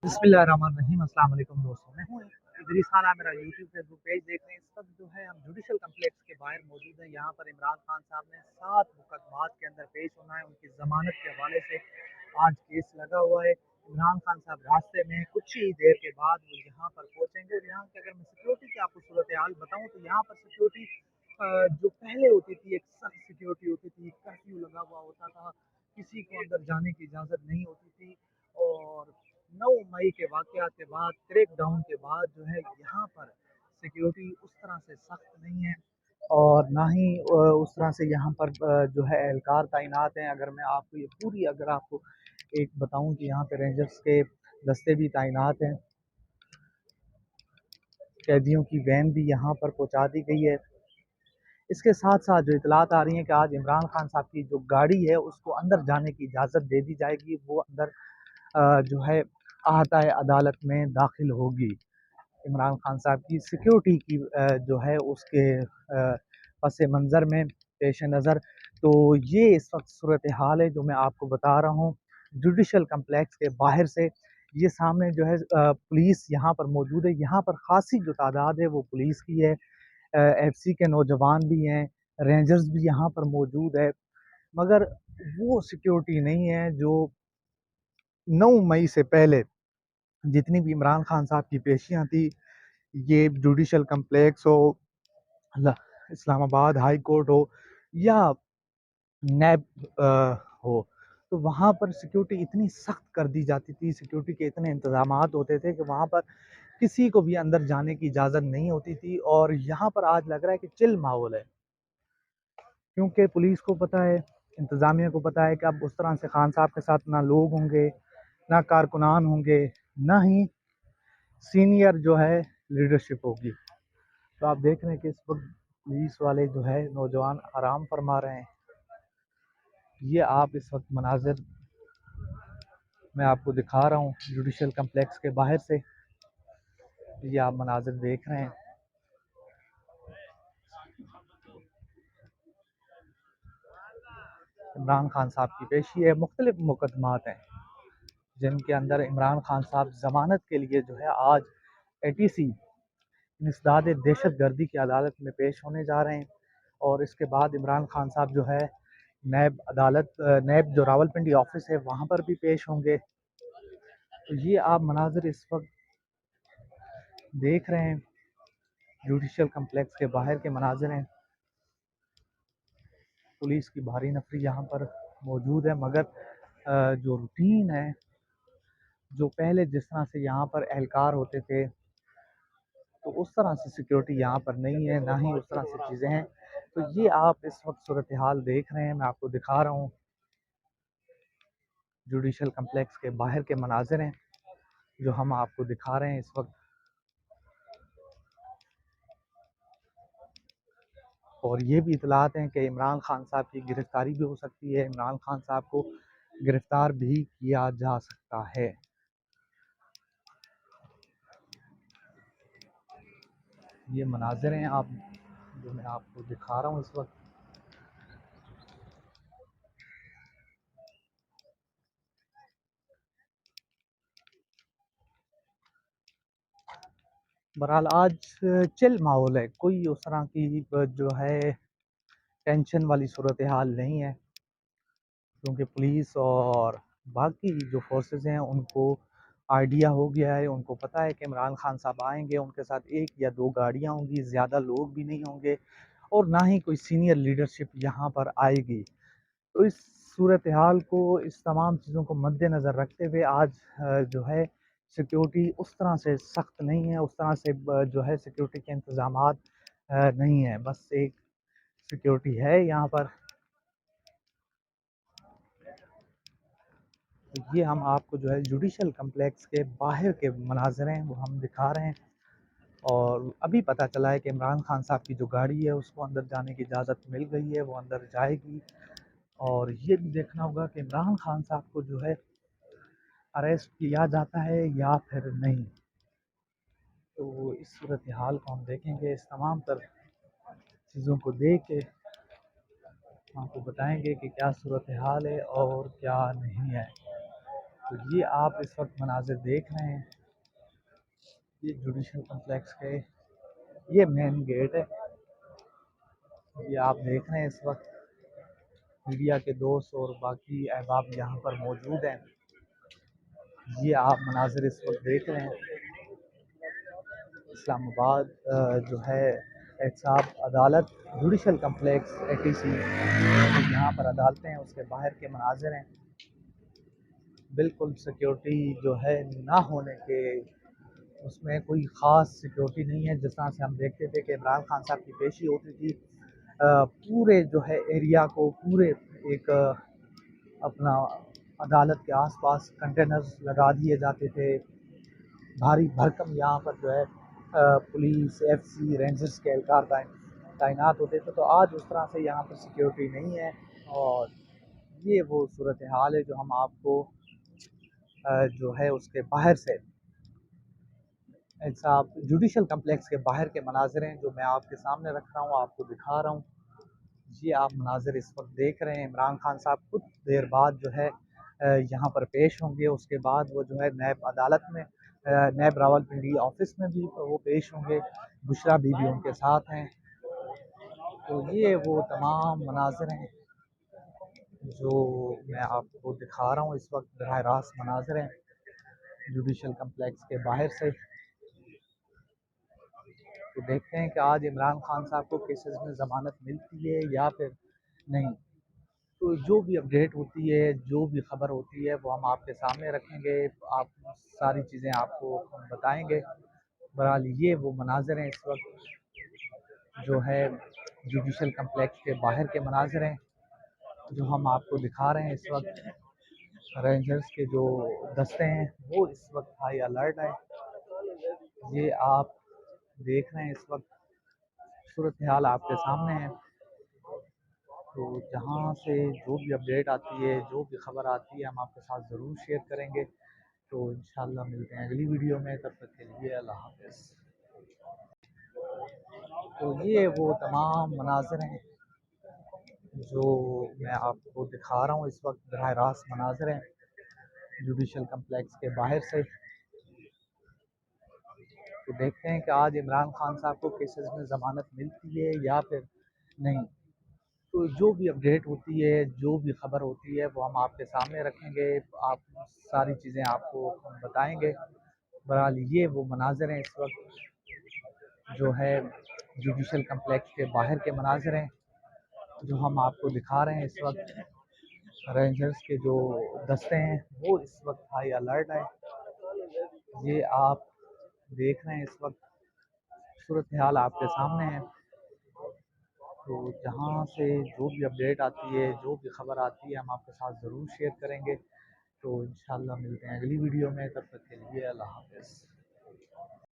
बिस्मिल्लाहिर्रहमानिर्रहीम। अस्सलाम वालेकुम दोस्तों, मैं हूँ इदरीस खान। आप मेरा यूट्यूब फेसबुक पेज देख रहे हैं। इस वक्त जो है हम जुडिशल कम्प्लेक्स के बाहर मौजूद हैं। यहाँ पर इमरान खान साहब ने 7 मुकदमात के अंदर पेश होना है। उनकी जमानत के हवाले से आज केस लगा हुआ है। इमरान खान साहब रास्ते में कुछ ही देर के बाद वो यहाँ पर पहुँचेंगे। और यहाँ की अगर मैं सिक्योरिटी की आपको सूरत हाल बताऊँ तो यहाँ पर सिक्योरिटी जो पहले होती थी, एक सख्त सिक्योरिटी होती थी, कर्फ्यू लगा हुआ होता था, किसी को अंदर जाने की इजाज़त नहीं होती थी। और 9 मई के वाक़यात के बाद, क्रैक डाउन के बाद जो है यहाँ पर सिक्योरिटी उस तरह से सख्त नहीं है। और ना ही उस तरह से यहाँ पर जो है एहलकार तैनात हैं। अगर मैं आपको ये पूरी अगर आपको एक बताऊँ कि यहाँ पे रेंजर्स के दस्ते भी तैनात हैं। कैदियों की वैन भी यहाँ पर पहुँचा दी गई है। इसके साथ साथ जो इतलात आ रही हैं कि आज इमरान खान साहब की जो गाड़ी है उसको अंदर जाने की इजाज़त दे दी जाएगी। वो अंदर जो है अहाता अदालत में दाखिल होगी। इमरान खान साहब की सिक्योरिटी की जो है उसके पस मंज़र में पेश नज़र तो ये इस वक्त सूरत हाल है जो मैं आपको बता रहा हूँ जुडिशल कम्प्लेक्स के बाहर से। ये सामने जो है पुलिस यहाँ पर मौजूद है। यहाँ पर खासी जो तादाद है वो पुलिस की है। एफसी के नौजवान भी हैं, रेंजर्स भी यहाँ पर मौजूद है, मगर वो सिक्योरिटी नहीं है जो 9 मई से पहले जितनी भी इमरान खान साहब की पेशियाँ थी, ये जुडिशल कम्प्लेक्स हो, इस्लामाबाद हाई कोर्ट हो या नैब हो, तो वहाँ पर सिक्योरिटी इतनी सख्त कर दी जाती थी, सिक्योरिटी के इतने इंतजामात होते थे कि वहाँ पर किसी को भी अंदर जाने की इजाज़त नहीं होती थी। और यहाँ पर आज लग रहा है कि चिल माहौल है, क्योंकि पुलिस को पता है, इंतज़ामिया को पता है कि अब उस तरह से खान साहब के साथ ना लोग होंगे, ना कारकुनान होंगे, ना ही सीनियर जो है लीडरशिप होगी। तो आप देख रहे हैं कि इस वक्त पुलिस वाले जो है नौजवान आराम फरमा रहे हैं। ये आप इस वक्त मनाजिर मैं आपको दिखा रहा हूँ जुडिशल कम्प्लेक्स के बाहर से। ये आप मनाजिर देख रहे हैं। इमरान खान साहब की पेशी है। मुख्तलिफ मुकदमात हैं जिनके अंदर इमरान खान साहब ज़मानत के लिए जो है आज ATC इंसदाद दहशत गर्दी की अदालत में पेश होने जा रहे हैं। और इसके बाद इमरान खान साहब जो है नैब अदालत नैब जो रावलपिंडी ऑफिस है वहाँ पर भी पेश होंगे। तो ये आप मनाजिर इस वक्त देख रहे हैं, जुडिशल कम्प्लेक्स के बाहर के मनाजिर हैं। पुलिस की भारी नफरी यहाँ पर मौजूद है, मगर जो रूटीन है, जो पहले जिस तरह से यहाँ पर एहलकार होते थे, तो उस तरह से सिक्योरिटी यहाँ पर नहीं है, ना ही उस तरह से चीज़ें हैं। तो ये आप इस वक्त सूरत हाल देख रहे हैं, मैं आपको दिखा रहा हूँ जुडिशल कम्प्लेक्स के बाहर के मनाजिर हैं जो हम आपको दिखा रहे हैं इस वक्त। और ये भी इतलात हैं कि इमरान खान साहब की गिरफ्तारी भी हो सकती है, इमरान खान साहब को गिरफ्तार भी किया जा सकता है। ये मनाजिर हैं आप जो मैं आपको दिखा रहा हूँ इस वक्त। बहरहाल आज चिल माहौल है, कोई उस तरह की जो है टेंशन वाली सूरत हाल नहीं है, क्योंकि पुलिस और बाकी जो फोर्सेस हैं उनको आइडिया हो गया है, उनको पता है कि इमरान खान साहब आएंगे, उनके साथ 1 या 2 गाड़ियाँ होंगी, ज़्यादा लोग भी नहीं होंगे और ना ही कोई सीनियर लीडरशिप यहाँ पर आएगी। तो इस सूरत हाल को, इस तमाम चीज़ों को मद्देनज़र रखते हुए आज जो है सिक्योरिटी उस तरह से सख्त नहीं है, उस तरह से जो है सिक्योरिटी के इंतज़ामात नहीं है। बस एक सिक्योरिटी है यहाँ पर। तो ये हम आपको जो है जुडिशल कम्प्लेक्स के बाहर के मनाज़र हैं वो हम दिखा रहे हैं। और अभी पता चला है कि इमरान खान साहब की जो गाड़ी है उसको अंदर जाने की इजाज़त मिल गई है, वो अंदर जाएगी। और ये भी देखना होगा कि इमरान खान साहब को जो है अरेस्ट किया जाता है या फिर नहीं। तो इस सूरत हाल को हम देखेंगे, इस तमाम तर चीज़ों को देख के आपको बताएंगे कि क्या सूरत हाल है और क्या नहीं है। تو یہ آپ اس وقت مناظر دیکھ رہے ہیں، یہ جوڈیشل کمپلیکس کے یہ مین گیٹ ہے، یہ آپ دیکھ رہے ہیں اس وقت میڈیا کے دوست اور باقی احباب یہاں پر موجود ہیں، یہ آپ مناظر اس وقت دیکھ رہے ہیں۔ اسلام آباد جو ہے احتساب عدالت جوڈیشل کمپلیکس ATC یہاں پر عدالتیں ہیں، اس کے باہر کے مناظر ہیں، بالکل سیکیورٹی جو ہے نہ ہونے کے، اس میں کوئی خاص سیکیورٹی نہیں ہے، جس طرح سے ہم دیکھتے تھے کہ عمران خان صاحب کی پیشی ہوتی تھی، پورے جو ہے ایریا کو پورے ایک اپنا عدالت کے آس پاس کنٹینرز لگا دیے جاتے تھے، بھاری بھرکم یہاں پر جو ہے پولیس FC رینجرز کے اہلکار تعینات ہوتے تھے، تو آج اس طرح سے یہاں پر سیکیورٹی نہیں ہے، اور یہ وہ صورتحال ہے جو ہم آپ کو جو ہے اس کے باہر سے احتساب جوڈیشل کمپلیکس کے باہر کے مناظر ہیں جو میں آپ کے سامنے رکھ رہا ہوں، آپ کو دکھا رہا ہوں، یہ آپ مناظر اس وقت دیکھ رہے ہیں۔ عمران خان صاحب کچھ دیر بعد جو ہے یہاں پر پیش ہوں گے، اس کے بعد وہ جو ہے نیب عدالت میں نیب راولپنڈی آفس میں بھی وہ پیش ہوں گے، بشرا بی بھی ان کے ساتھ ہیں، تو یہ وہ تمام مناظر ہیں جو میں آپ کو دکھا رہا ہوں اس وقت، براہ راست مناظر ہیں جوڈیشل کمپلیکس کے باہر سے، تو دیکھتے ہیں کہ آج عمران خان صاحب کو کیسز میں ضمانت ملتی ہے یا پھر نہیں، تو جو بھی اپڈیٹ ہوتی ہے، جو بھی خبر ہوتی ہے وہ ہم آپ کے سامنے رکھیں گے، آپ ساری چیزیں آپ کو ہم بتائیں گے۔ بہرحال یہ وہ مناظر ہیں اس وقت جو ہے جوڈیشل کمپلیکس کے باہر کے مناظر ہیں جو ہم آپ کو دکھا رہے ہیں اس وقت، رینجرز کے جو دستے ہیں وہ اس وقت ہائی الرٹ ہے، یہ آپ دیکھ رہے ہیں اس وقت صورتحال آپ کے سامنے ہے، تو جہاں سے جو بھی اپڈیٹ آتی ہے، جو بھی خبر آتی ہے ہم آپ کے ساتھ ضرور شیئر کریں گے، تو انشاءاللہ ملتے ہیں اگلی ویڈیو میں، تب تک کے لیے اللہ حافظ۔ تو یہ وہ تمام مناظر ہیں جو میں آپ کو دکھا رہا ہوں اس وقت، براہ راست مناظر ہیں جوڈیشل کمپلیکس کے باہر سے، تو دیکھتے ہیں کہ آج عمران خان صاحب کو کیسز میں ضمانت ملتی ہے یا پھر نہیں، تو جو بھی اپڈیٹ ہوتی ہے، جو بھی خبر ہوتی ہے وہ ہم آپ کے سامنے رکھیں گے، آپ ساری چیزیں آپ کو ہم بتائیں گے۔ بہرحال یہ وہ مناظر ہیں اس وقت جو ہے جوڈیشل کمپلیکس کے باہر کے مناظر ہیں جو ہم آپ کو دکھا رہے ہیں اس وقت، رینجرز کے جو دستے ہیں وہ اس وقت ہائی الرٹ ہے، یہ آپ دیکھ رہے ہیں اس وقت صورتحال آپ کے سامنے ہے، تو جہاں سے جو بھی اپڈیٹ آتی ہے، جو بھی خبر آتی ہے ہم آپ کے ساتھ ضرور شیئر کریں گے، تو انشاءاللہ ملتے ہیں اگلی ویڈیو میں، تب تک کے لیے اللہ حافظ۔